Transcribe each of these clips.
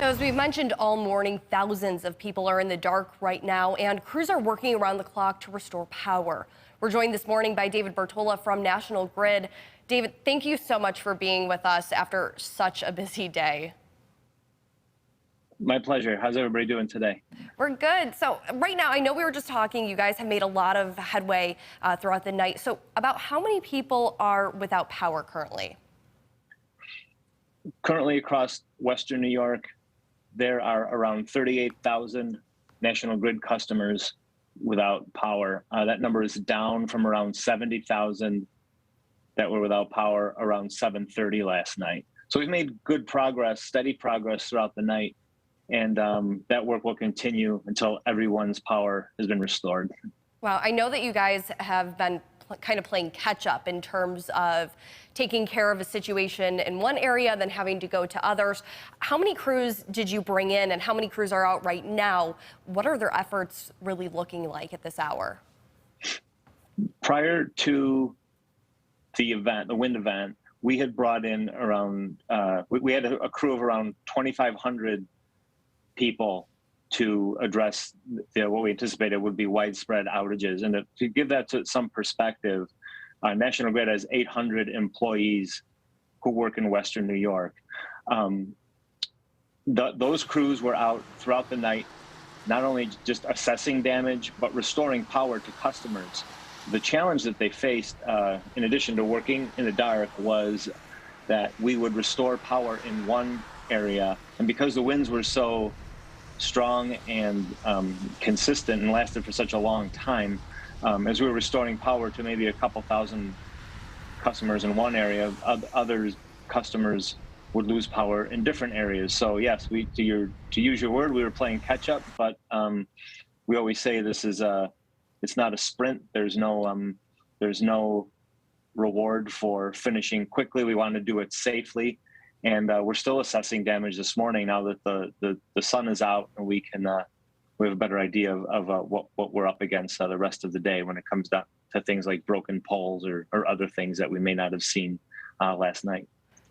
As we've mentioned all morning, thousands of people are in the dark right now, and crews are working around the clock to restore power. We're joined this morning by David Bertola from National Grid. David, thank you so much for being with us after such a busy day. My pleasure. How's everybody doing today? We're good. So right now, I know we were just talking, you guys have made a lot of headway throughout the night. So about how many people are without power currently? Currently across Western New York, there are around 38,000 National Grid customers without power. That number is down from around 70,000 that were without power around 7:30 last night. So we've made good progress, steady progress throughout the night. And that work will continue until everyone's power has been restored. Wow, I know that you guys have been kind of playing catch up in terms of taking care of a situation in one area, then having to go to others. How many crews did you bring in and how many crews are out right now? What are their efforts really looking like at this hour? Prior to the event, the wind event, we had brought in around, we had a crew of around 2,500 people to address what we anticipated would be widespread outages. And to give that to some perspective, National Grid has 800 employees who work in Western New York. Those crews were out throughout the night, not only just assessing damage, but restoring power to customers. The challenge that they faced, in addition to working in the dark, was that we would restore power in one area. And because the winds were so strong and consistent and lasted for such a long time, as we were restoring power to maybe a couple thousand customers in one area, other customers would lose power in different areas. So yes, to use your word, we were playing catch up, but we always say this is it's not a sprint. There's no reward for finishing quickly. We want to do it safely. And we're still assessing damage this morning now that the sun is out, and we have a better idea of what we're up against the rest of the day when it comes down to things like broken poles or other things that we may not have seen last night.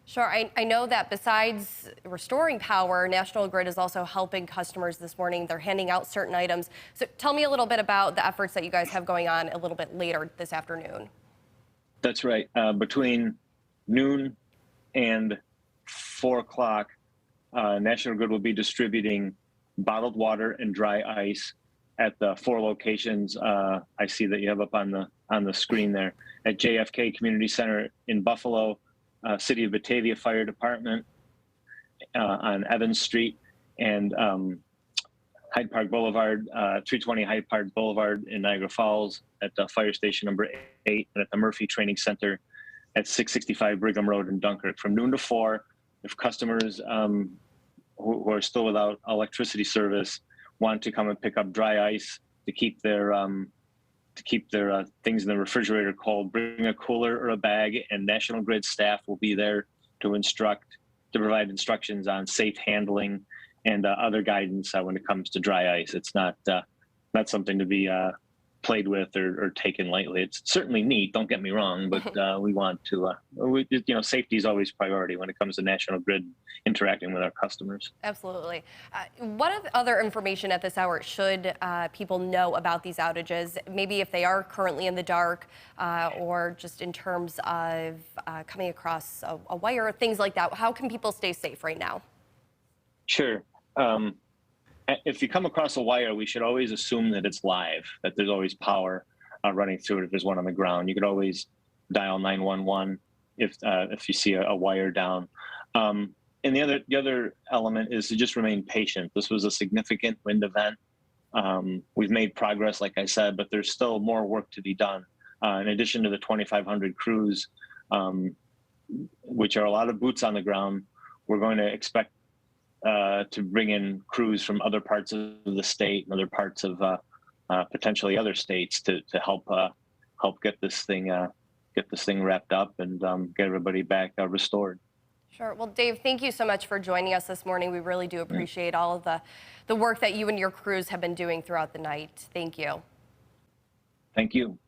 Sure. I know that besides restoring power, National Grid is also helping customers this morning. They're handing out certain items. So tell me a little bit about the efforts that you guys have going on a little bit later this afternoon. That's right. Between noon and 4 o'clock, National Grid will be distributing bottled water and dry ice at the 4 locations I see that you have up on the screen there: at JFK Community Center in Buffalo, City of Batavia Fire Department on Evans Street, and Hyde Park Boulevard, 320 Hyde Park Boulevard in Niagara Falls, at Fire Station number 8, and at the Murphy Training Center at 665 Brigham Road in Dunkirk from noon to 4. If customers who are still without electricity service want to come and pick up dry ice to keep their things in the refrigerator cold, bring a cooler or a bag, and National Grid staff will be there to provide instructions on safe handling and other guidance when it comes to dry ice. It's not something to be played with or taken lightly. It's certainly neat, don't get me wrong, but we want to, safety is always priority when it comes to National Grid interacting with our customers. Absolutely. What other information at this hour should people know about these outages? Maybe if they are currently in the dark or just in terms of coming across a wire, things like that. How can people stay safe right now? Sure. If you come across a wire, we should always assume that it's live, that there's always power running through it if there's one on the ground. You could always dial 911 if you see a wire down. And the other element is to just remain patient. This was a significant wind event. We've made progress, like I said, but there's still more work to be done. In addition to the 2,500 crews, which are a lot of boots on the ground, we're going to expect to bring in crews from other parts of the state and other parts of potentially other states to help get this thing wrapped up and get everybody back restored. Sure. Well, Dave, thank you so much for joining us this morning. We really do appreciate all of the work that you and your crews have been doing throughout the night. Thank you. Thank you.